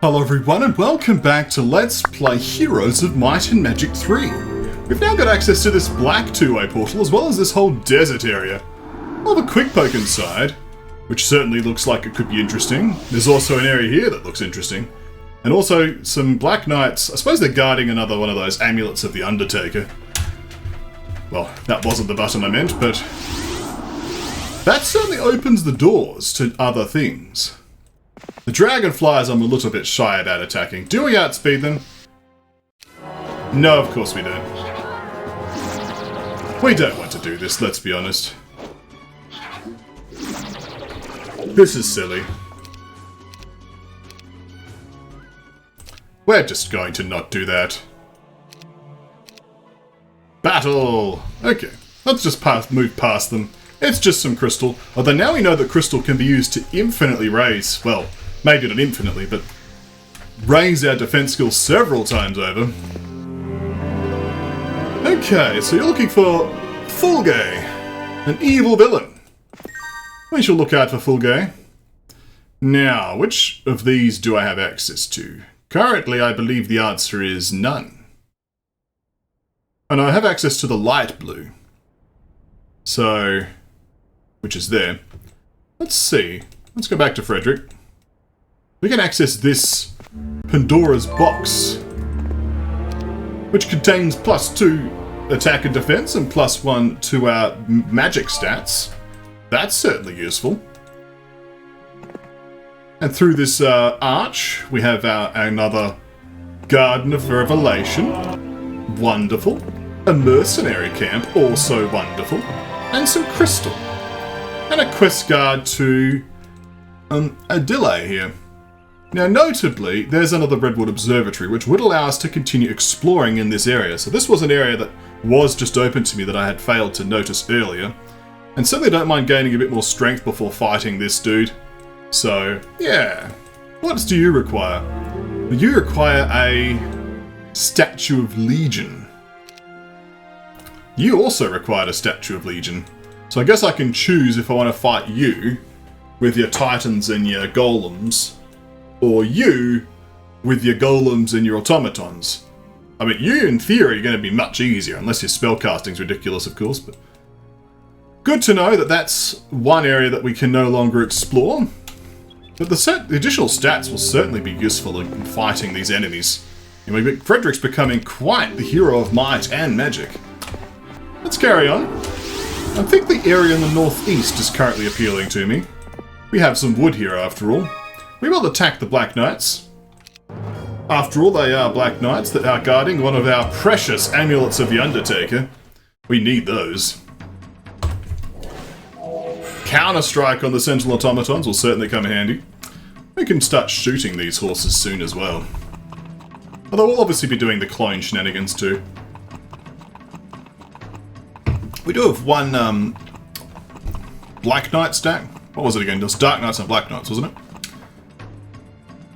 Hello everyone and welcome back to Let's Play Heroes of Might and Magic 3. We've now got access to this black two-way portal as well as this whole desert area. I'll have a quick poke inside, which certainly looks like it could be interesting. There's also an area here that looks interesting. And also some black knights. I suppose they're guarding another one of those amulets of the Undertaker. Well, that wasn't the button I meant, but that certainly opens the doors to other things. The dragonflies I'm a little bit shy about attacking. Do we outspeed them? No, of course we don't. We don't want to do this, let's be honest. This is silly. We're just going to not do that. Battle! Okay, let's just move past them. It's just some crystal. Although now we know that crystal can be used to infinitely raise, well, maybe not infinitely, but raise our defense skills several times over. Okay, so you're looking for Fulgay, an evil villain. We shall look out for Fulgay. Now, which of these do I have access to? Currently, I believe the answer is none. And I have access to the light blue. So, which is there. Let's see. Let's go back to Frederick. We can access this Pandora's box, which contains +2 attack and defense and +1 to our magic stats. That's certainly useful. And through this arch, we have another Garden of Revelation. Wonderful. A mercenary camp, also wonderful. And some crystal. And a quest guard to a delay here. Now, notably, there's another Redwood Observatory, which would allow us to continue exploring in this area. So this was an area that was just open to me that I had failed to notice earlier. And certainly don't mind gaining a bit more strength before fighting this dude. So, yeah. What do you require? You require a Statue of Legion. You also required a Statue of Legion. So I guess I can choose if I want to fight you with your titans and your golems, or you with your golems and your automatons. I mean, you in theory are going to be much easier, unless your spellcasting's ridiculous, of course, but good to know that that's one area that we can no longer explore. But the additional stats will certainly be useful in fighting these enemies. Anyway, Frederick's becoming quite the hero of might and magic. Let's carry on. I think the area in the northeast is currently appealing to me. We have some wood here after all. We will attack the Black Knights. After all, they are Black Knights that are guarding one of our precious amulets of the Undertaker. We need those. Counter-strike on the Sentinel Automatons will certainly come in handy. We can start shooting these horses soon as well. Although we'll obviously be doing the clone shenanigans too. We do have one Black Knight stack. What was it again? It was Dark Knights and Black Knights, wasn't it?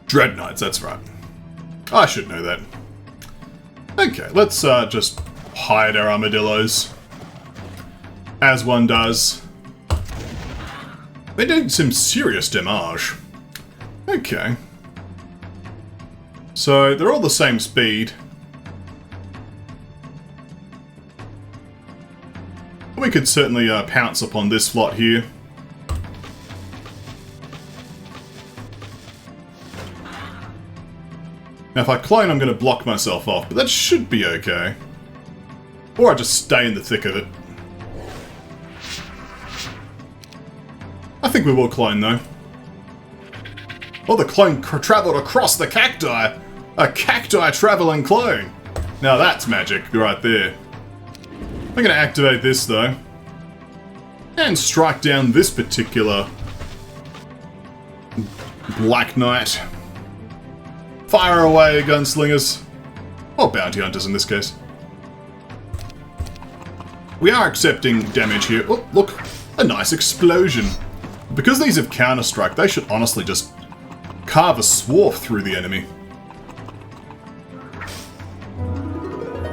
Dread Knights, that's right. I should know that. Okay, let's just hide our armadillos. As one does. They're doing some serious damage. Okay. So, they're all the same speed. We could certainly pounce upon this lot here. Now if I clone, I'm going to block myself off, but that should be okay. Or I just stay in the thick of it. I think we will clone though. Oh, the clone travelled across the cacti! A cacti travelling clone! Now that's magic right there. I'm going to activate this though. And strike down this particular Black Knight. Fire away, gunslingers. Or bounty hunters in this case. We are accepting damage here. Oh, look. A nice explosion. Because these have counter-strike, they should honestly just carve a swath through the enemy.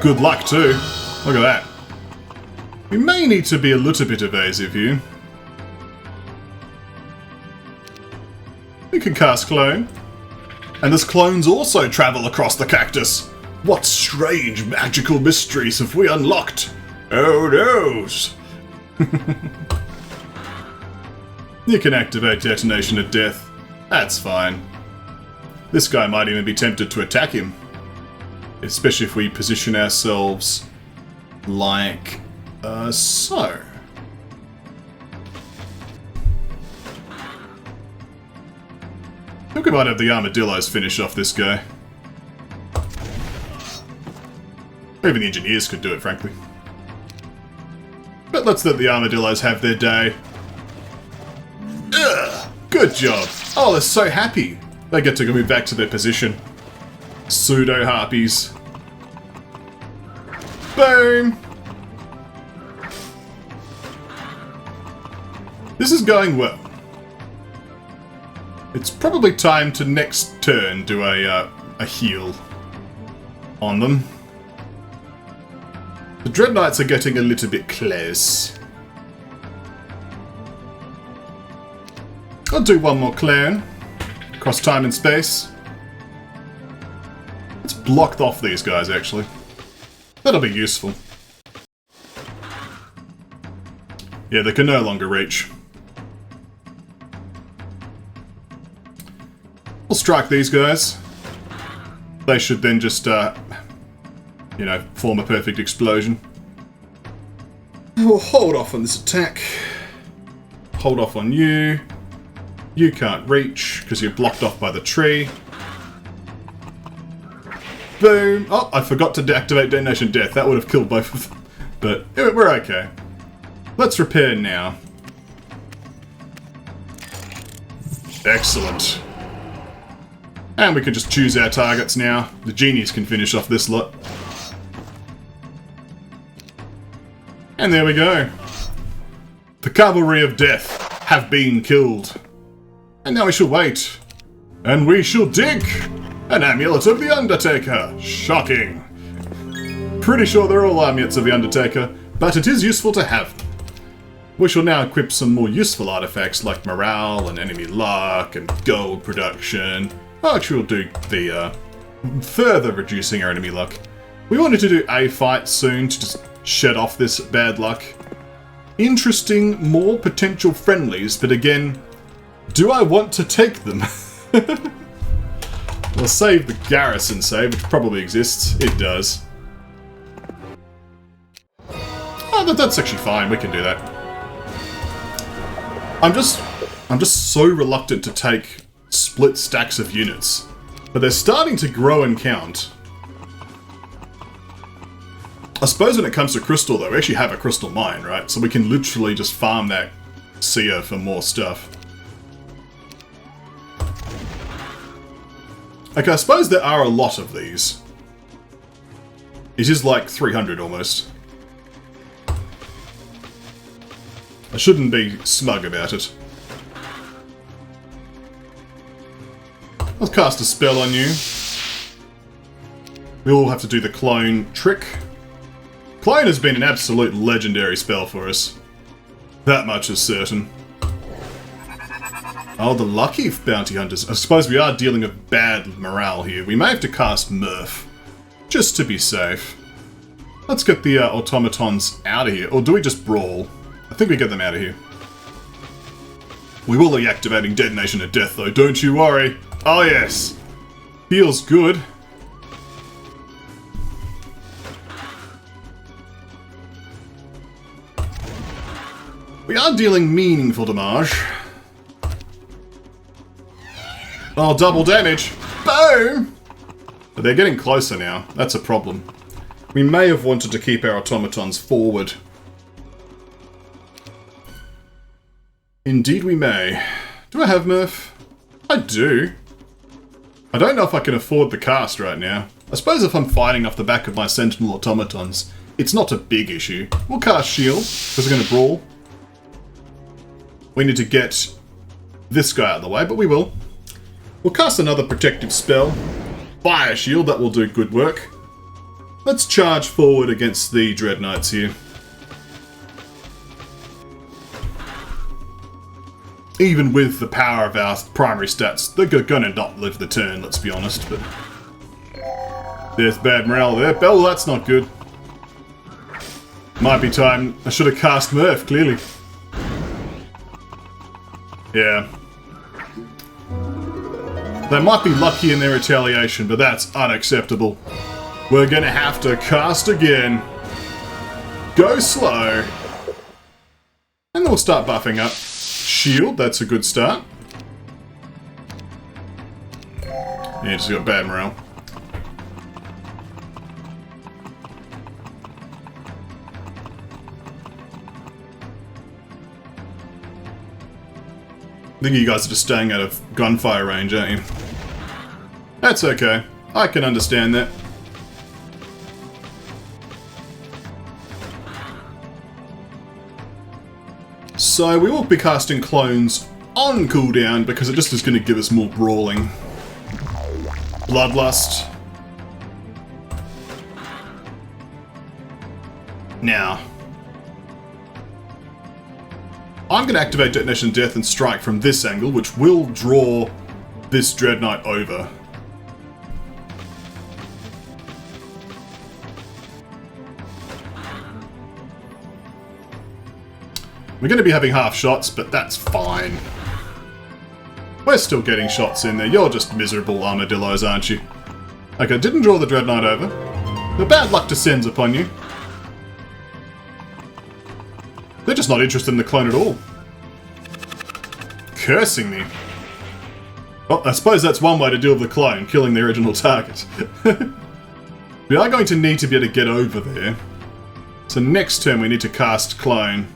Good luck too. Look at that. We may need to be a little bit evasive here. We can cast Clone. And does clones also travel across the cactus? What strange magical mysteries have we unlocked? Oh noes! You can activate Detonation of Death. That's fine. This guy might even be tempted to attack him. Especially if we position ourselves like so. I think we might have the armadillos finish off this guy. Even the engineers could do it, frankly. But let's let the armadillos have their day. Ugh, good job. Oh, they're so happy. They get to move back to their position. Pseudo-harpies. Boom! This is going well. It's probably time to next turn do a heal on them. The Dread Knights are getting a little bit close. I'll do one more clone. Across time and space. Let's block off these guys, actually. That'll be useful. Yeah, they can no longer reach. We'll strike these guys. They should then just, you know, form a perfect explosion. We'll hold off on this attack. Hold off on you. You can't reach, because you're blocked off by the tree. Boom! Oh, I forgot to deactivate Detonation Death. That would have killed both of them. But we're okay. Let's repair now. Excellent. And we can just choose our targets now. The genies can finish off this lot. And there we go. The Cavalry of Death have been killed. And now we shall wait. And we shall dig! An Amulet of the Undertaker! Shocking! Pretty sure they're all amulets of the Undertaker, but it is useful to have them. We shall now equip some more useful artifacts like morale and enemy luck and gold production. Actually, we'll do the further reducing our enemy luck. We wanted to do a fight soon to just shed off this bad luck. Interesting, more potential friendlies, but again, do I want to take them? We'll save the garrison save, which probably exists. It does. Oh, that's actually fine. We can do that. I'm just so reluctant to take split stacks of units, but they're starting to grow and count. I suppose when it comes to crystal, though, we actually have a crystal mine, right? So we can literally just farm that seer for more stuff. Okay, I suppose there are a lot of these. It is like 300 almost. I shouldn't be smug about it. I'll cast a spell on you. We'll have to do the clone trick. Clone has been an absolute legendary spell for us. That much is certain. Oh, the lucky bounty hunters. I suppose we are dealing with bad morale here. We may have to cast Murph, just to be safe. Let's get the automatons out of here. Or do we just brawl? I think we get them out of here. We will be activating Detonation of Death, though, don't you worry. Oh, yes. Feels good. We are dealing meaningful damage. Oh, double damage. Boom! But they're getting closer now. That's a problem. We may have wanted to keep our automatons forward. Indeed we may. Do I have Murph? I do. I don't know if I can afford the cast right now. I suppose if I'm fighting off the back of my Sentinel automatons, it's not a big issue. We'll cast Shield, because we're going to brawl. We need to get this guy out of the way, but we will. We'll cast another protective spell. Fire Shield, that will do good work. Let's charge forward against the Dread Knights here. Even with the power of our primary stats, they're gonna not live the turn, let's be honest, but... There's bad morale there. Oh, that's not good. Might be time. I should have cast Murph, clearly. Yeah. They might be lucky in their retaliation, but that's unacceptable. We're gonna have to cast again. Go slow. And then we'll start buffing up. Shield, that's a good start. Yeah, just got bad morale. I think you guys are just staying out of gunfire range, aren't you? That's okay. I can understand that. So we will be casting clones on cooldown because it just is going to give us more brawling. Bloodlust. Now, I'm going to activate Detonation Death and Strike from this angle, which will draw this Dread Knight over. We're going to be having half shots, but that's fine. We're still getting shots in there. You're just miserable armadillos, aren't you? Okay, didn't draw the Dread Knight over. The bad luck descends upon you. They're just not interested in the clone at all. Cursing me. Well, I suppose that's one way to deal with the clone, killing the original target. We are going to need to be able to get over there. So next turn we need to cast clone.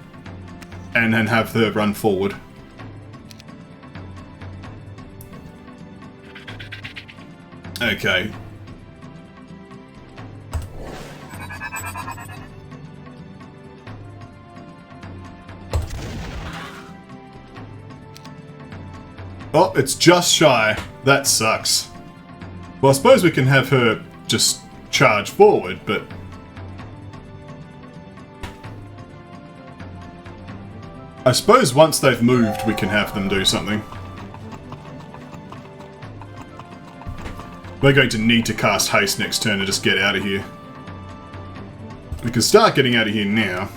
And then have her run forward. Okay. Oh, it's just shy. That sucks. Well, I suppose we can have her just charge forward, but... I suppose once they've moved, we can have them do something. We're going to need to cast haste next turn to just get out of here. We can start getting out of here now.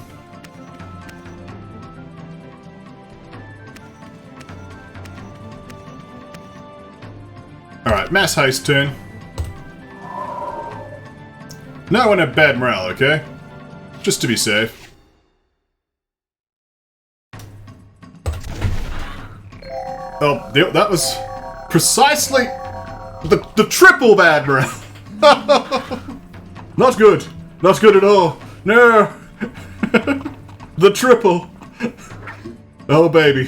Alright, mass haste turn. No one have bad morale, okay? Just to be safe. Oh, that was precisely the triple bad morale. Not good. Not good at all. No. The triple. Oh, baby.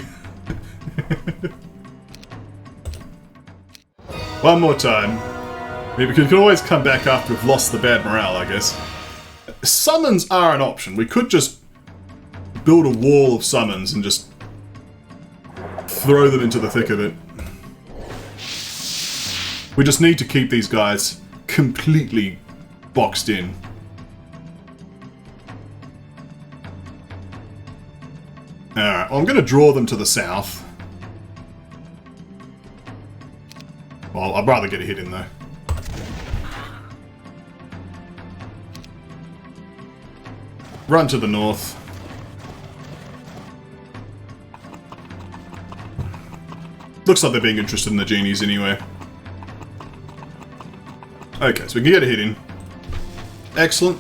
One more time. Maybe we can always come back after we've lost the bad morale, I guess. Summons are an option. We could just build a wall of summons and just throw them into the thick of it. We just need to keep these guys completely boxed in. Alright, well, I'm going to draw them to the south. Well, I'd rather get a hit in though. Run to the north. Looks like they're being interested in the genies anyway. Okay, so we can get a hit in. Excellent.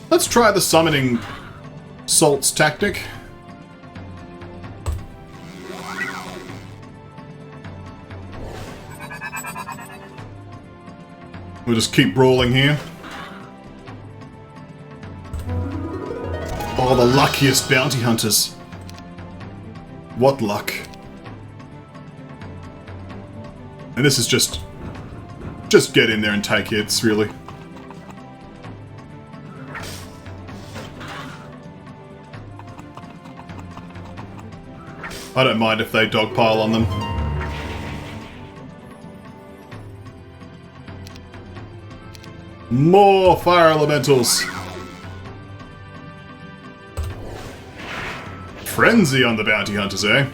Let's try the summoning salts tactic. We'll just keep brawling here. Oh, the luckiest bounty hunters. What luck. And this is just get in there and take hits, really. I don't mind if they dogpile on them. More fire elementals! Frenzy on the bounty hunters, eh?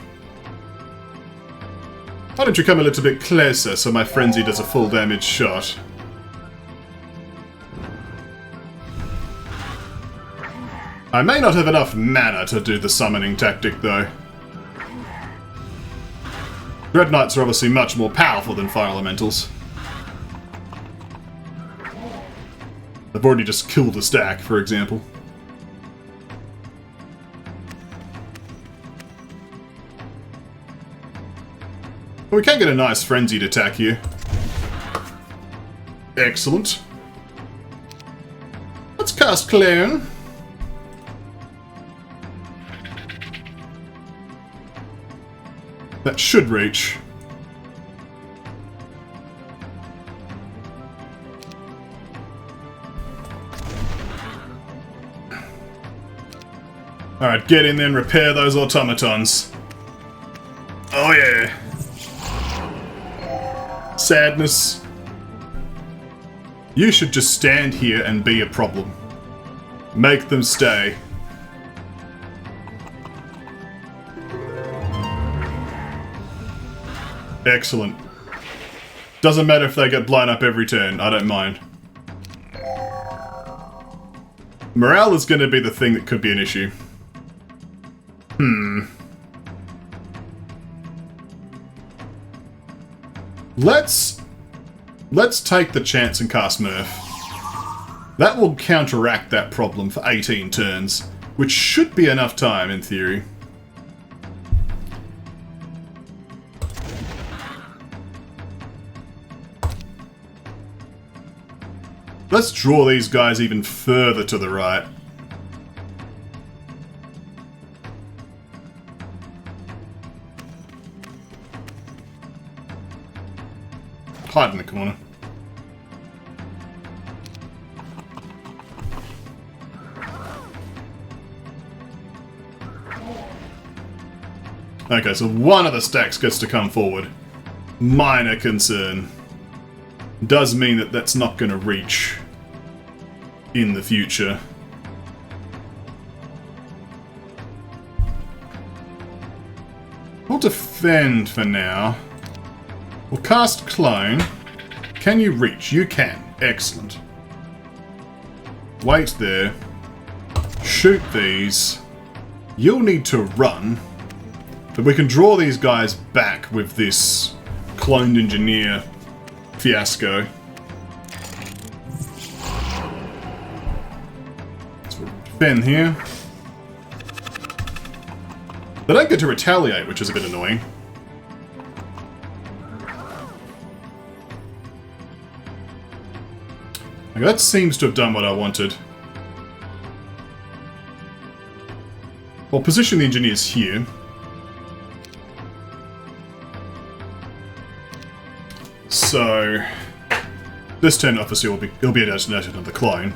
Why don't you come a little bit closer so my frenzy does a full damage shot? I may not have enough mana to do the summoning tactic, though. Dread Knights are obviously much more powerful than Fire Elementals. I've already just killed a stack, for example. We can get a nice frenzied attack here. Excellent. Let's cast Clone. That should reach. Alright, get in there and repair those automatons. Oh yeah. Sadness. You should just stand here and be a problem. Make them stay. Excellent. Doesn't matter if they get blown up every turn, I don't mind. Morale is going to be the thing that could be an issue. Let's take the chance and cast Murph. That will counteract that problem for 18 turns, which should be enough time in theory. Let's draw these guys even further to the right. Hide in the corner. Okay, so one of the stacks gets to come forward. Minor concern. Does mean that that's not going to reach in the future. We'll defend for now. We'll cast Clone. Can you reach? You can. Excellent. Wait there. Shoot these. You'll need to run. But we can draw these guys back with this cloned engineer fiasco. So we'll defend here. They don't get to retaliate, which is a bit annoying. Okay, that seems to have done what I wanted. I'll position the engineers here. So this turn obviously will be a destination of the clone.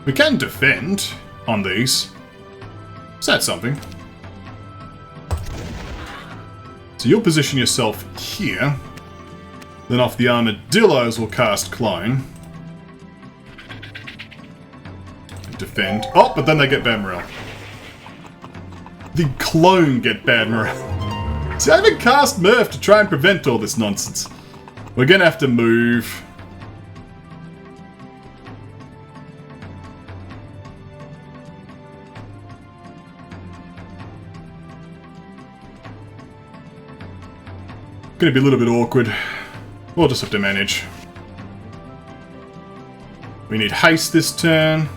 We can defend on these. Is that something? So you'll position yourself here. Then off the armadillos we'll cast Clone. Defend. Oh, but then they get bad morale. The clone get bad morale. See, I haven't cast Murph to try and prevent all this nonsense. We're gonna have to move. Gonna be a little bit awkward. We'll just have to manage. We need haste this turn.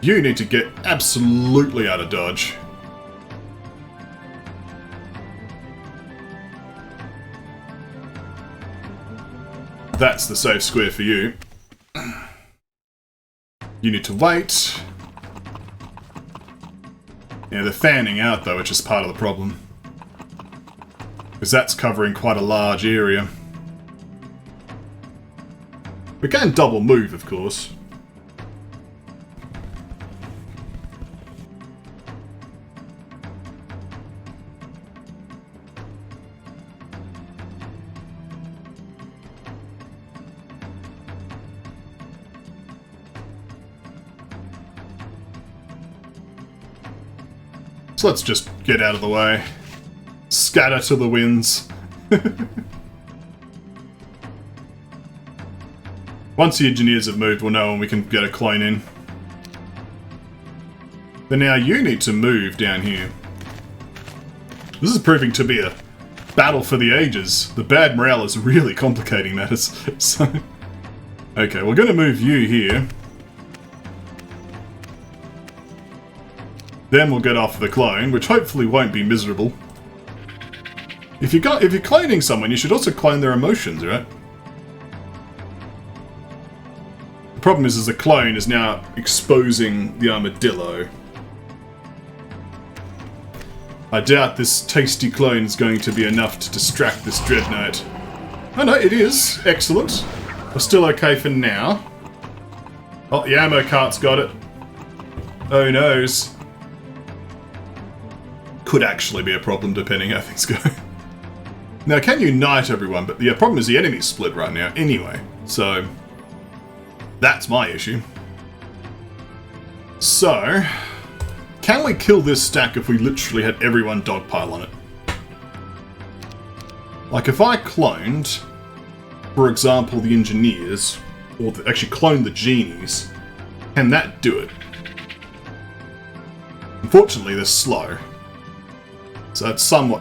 You need to get absolutely out of dodge. That's the safe square for you. You need to wait. Yeah, they're fanning out though, which is part of the problem. Because that's covering quite a large area. We can double move, of course. So let's just get out of the way. Scatter to the winds. Once the engineers have moved, we'll know when we can get a clone in. But now you need to move down here. This is proving to be a battle for the ages. The bad morale is really complicating matters. So, okay, we're going to move you here. Then we'll get off the clone, which hopefully won't be miserable. If you're cloning someone, you should also clone their emotions, right? The problem is the clone is now exposing the armadillo. I doubt this tasty clone is going to be enough to distract this dreadnought. Oh no, it is. Excellent. We're still okay for now. Oh, the ammo cart's got it. Oh noes. Could actually be a problem depending how things go. Now, I can unite everyone, but the problem is the enemy's split right now anyway. So, that's my issue. So, can we kill this stack if we literally had everyone dogpile on it? Like if I cloned, for example, the engineers, or actually cloned the genies, can that do it? Unfortunately, they're slow. So it somewhat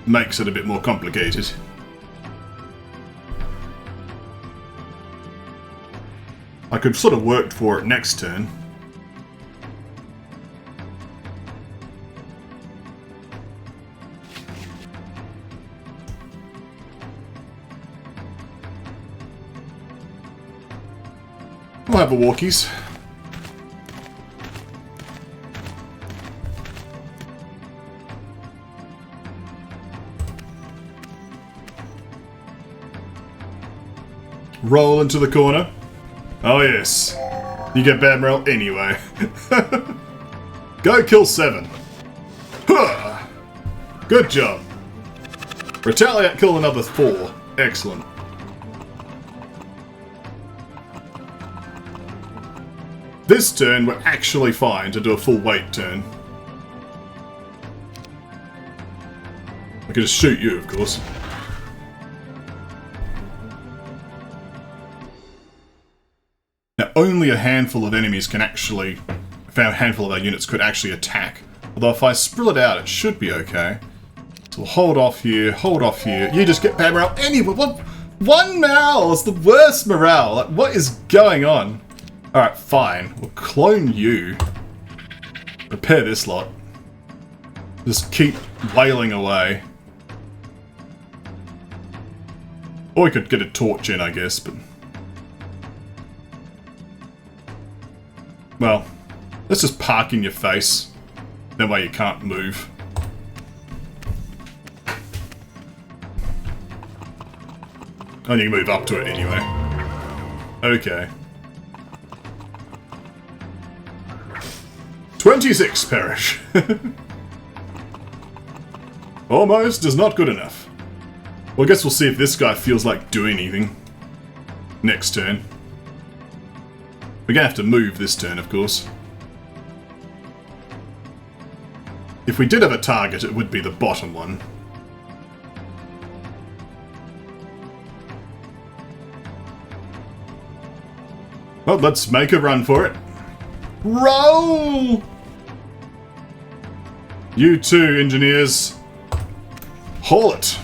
makes it a bit more complicated. I could sort of work for it next turn. We'll have a walkies. Roll into the corner. Oh yes. You get bad morale anyway. Go kill 7. Huh. Good job. Retaliate, kill another 4. Excellent. This turn, we're actually fine to do a full weight turn. I could just shoot you, of course. Now, only a handful of enemies can actually... a handful of our units could actually attack. Although if I spread it out, it should be okay. So we'll hold off here, hold off here. You just get bad morale anyway. What? 1 morale is the worst morale. Like, what is going on? Alright, fine. We'll clone you. Prepare this lot. Just keep wailing away. Or we could get a torch in, I guess, but... well, let's just park in your face. That way you can't move. And you can move up to it anyway. Okay. 26 perish. Almost is not good enough. Well, I guess we'll see if this guy feels like doing anything. Next turn. We're gonna have to move this turn, of course. If we did have a target, it would be the bottom one. Well, let's make a run for it. Roll! You two, engineers. Haul it.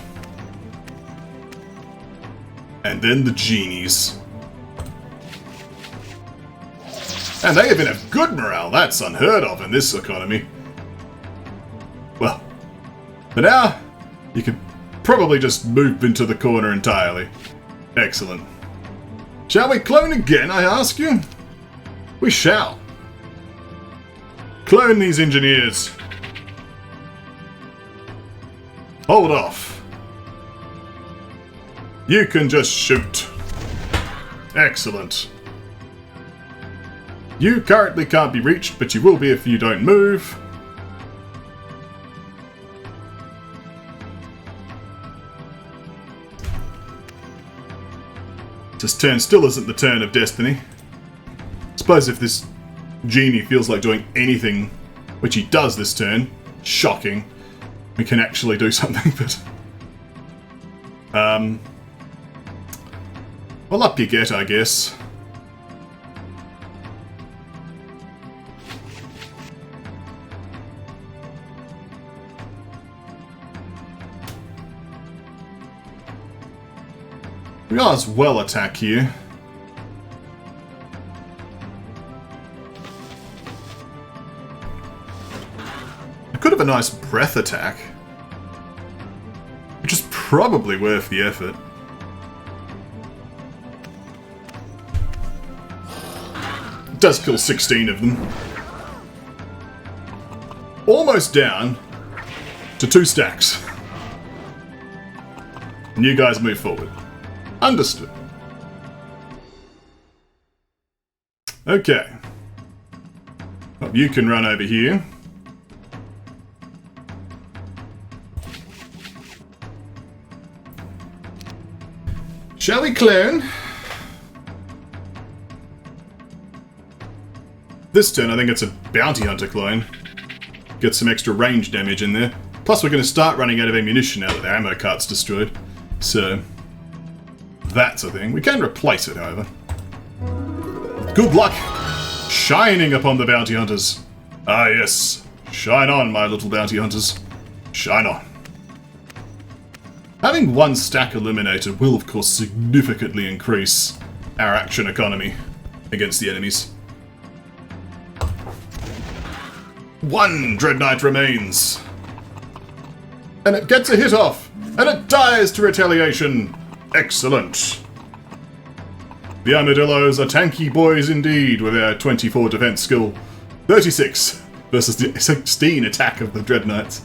And then the genies. And they even have good morale. That's unheard of in this economy. Well, for now, you could probably just move into the corner entirely. Excellent. Shall we clone again, I ask you? We shall. Clone these engineers. Hold off. You can just shoot. Excellent. You currently can't be reached, but you will be if you don't move. This turn still isn't the turn of destiny. Suppose if this genie feels like doing anything, which he does this turn, shocking. We can actually do something, but... well, up you get, I guess. We might as well attack here. I could have a nice breath attack, which is probably worth the effort. It does kill 16 of them. Almost down to 2 stacks. And you guys move forward. Understood. Okay. Well, you can run over here. Shall we clone? This turn I think it's a bounty hunter clone. Get some extra range damage in there. Plus we're going to start running out of ammunition now that the ammo cart's destroyed. So... that's a thing. We can replace it, however. Good luck shining upon the bounty hunters. Ah, yes. Shine on, my little bounty hunters. Shine on. Having 1 stack eliminated will, of course, significantly increase our action economy against the enemies. 1 Dread Knight remains. And it gets a hit off. And it dies to retaliation. Excellent. The Armadillos are tanky boys indeed with their 24 defense skill. 36 versus the 16 attack of the Dread Knights.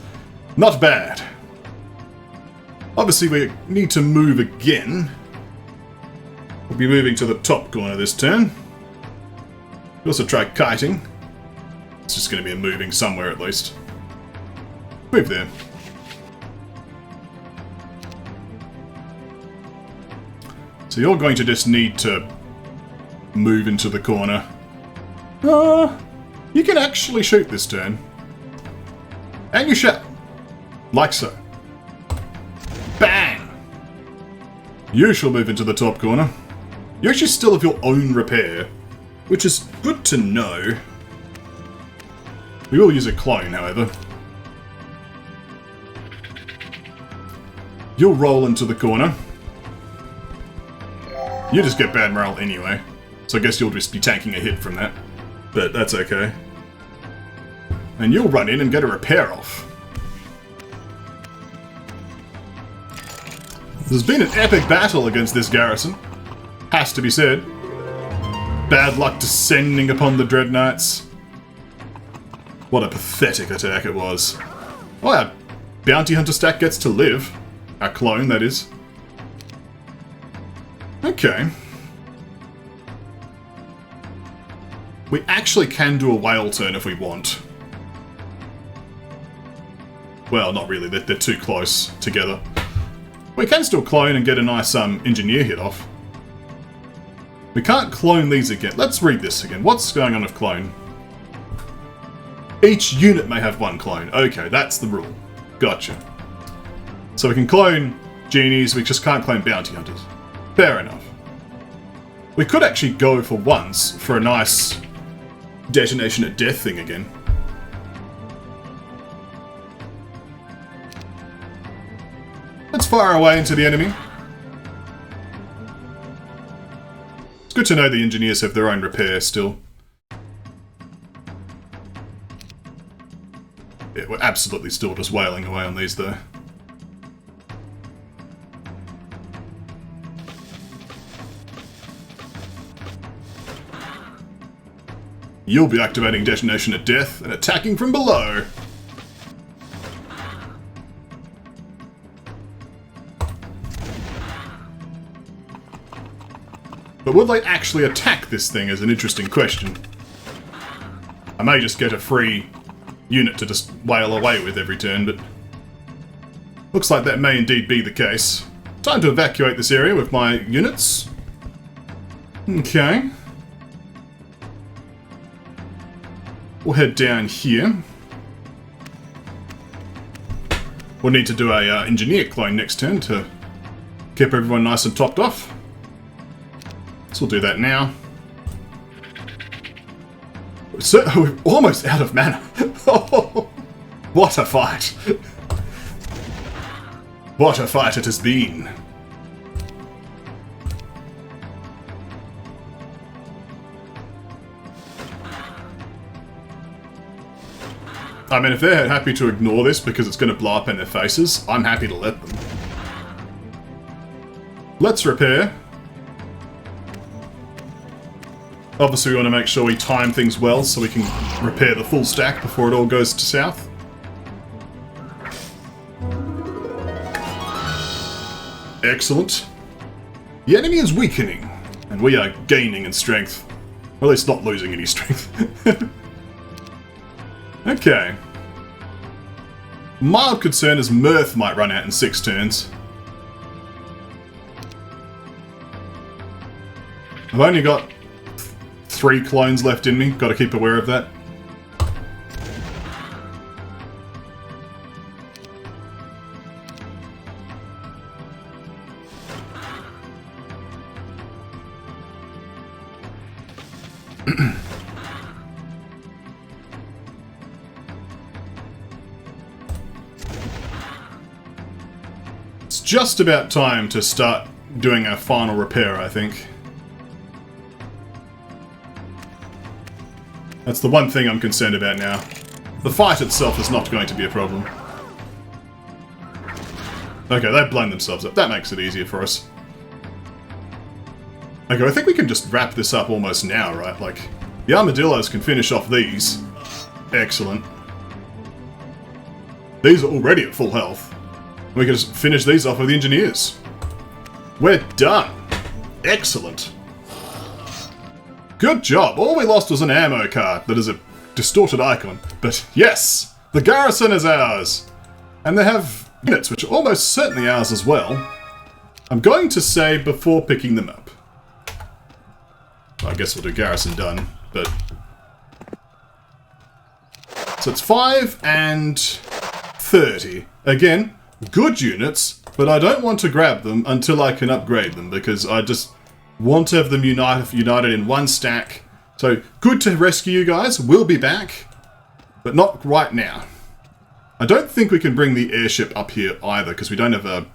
Not bad. Obviously we need to move again. We'll be moving to the top corner this turn. We'll also try kiting. It's just going to be a moving somewhere at least. Move there. So you're going to just need to move into the corner. You can actually shoot this turn. And you shall. Like so. Bang! You shall move into the top corner. You actually still have your own repair, which is good to know. We will use a clone, however. You'll roll into the corner. You just get bad morale anyway, so I guess you'll just be taking a hit from that. But that's okay. And you'll run in and get a repair off. There's been an epic battle against this garrison. Has to be said. Bad luck descending upon the Dread Knights. What a pathetic attack it was. Oh, our bounty hunter stack gets to live. Our clone, that is. Okay. We actually can do a whale turn if we want. Well, not really. They're too close together. We can still clone and get a nice engineer hit off. We can't clone these again. Let's read this again. What's going on with clone? Each unit may have 1 clone. Okay, that's the rule. Gotcha. So we can clone genies, we just can't clone bounty hunters. Fair enough. We could actually go for once for a nice detonation at death thing again. Let's fire away into the enemy. It's good to know the engineers have their own repair still. Yeah, we're absolutely still just wailing away on these though. You'll be activating detonation at death and attacking from below. But would they actually attack this thing is an interesting question. I may just get a free unit to just wail away with every turn, but looks like that may indeed be the case. Time to evacuate this area with my units. Okay. We'll head down here. We'll need to do a engineer clone next turn to keep everyone nice and topped off. So we'll do that now. So, we're almost out of mana. What a fight. What a fight it has been. I mean, if they're happy to ignore this because it's going to blow up in their faces, I'm happy to let them. Let's repair. Obviously, we want to make sure we time things well so we can repair the full stack before it all goes to south. Excellent. The enemy is weakening, and we are gaining in strength. Or at least not losing any strength. Okay. Mild concern is Mirth might run out in 6 turns. I've only got 3 clones left in me, got to keep aware of that. It's just about time to start doing a final repair, I think. That's the one thing I'm concerned about now. The fight itself is not going to be a problem. Okay, they've blown themselves up. That makes it easier for us. Okay, I think we can just wrap this up almost now, right? Like, the armadillos can finish off these. Excellent. These are already at full health. We can just finish these off with the engineers. We're done. Excellent. Good job. All we lost was an ammo card that is a distorted icon. But yes, the garrison is ours. And they have units, which are almost certainly ours as well. I'm going to say before picking them up. Well, I guess we'll do garrison done, but... So it's 5 and 30. Again, good units, but I don't want to grab them until I can upgrade them, because I just want to have them united in one stack. So, good to rescue you guys. We'll be back, but not right now. I don't think we can bring the airship up here either, because we don't have a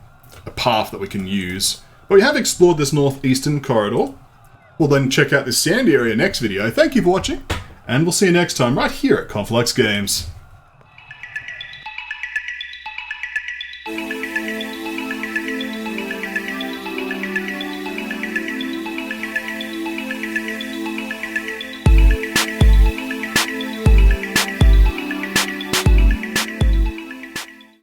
path that we can use. But we have explored this northeastern corridor. We'll then check out this sandy area next video. Thank you for watching, and we'll see you next time right here at KonfluxGames.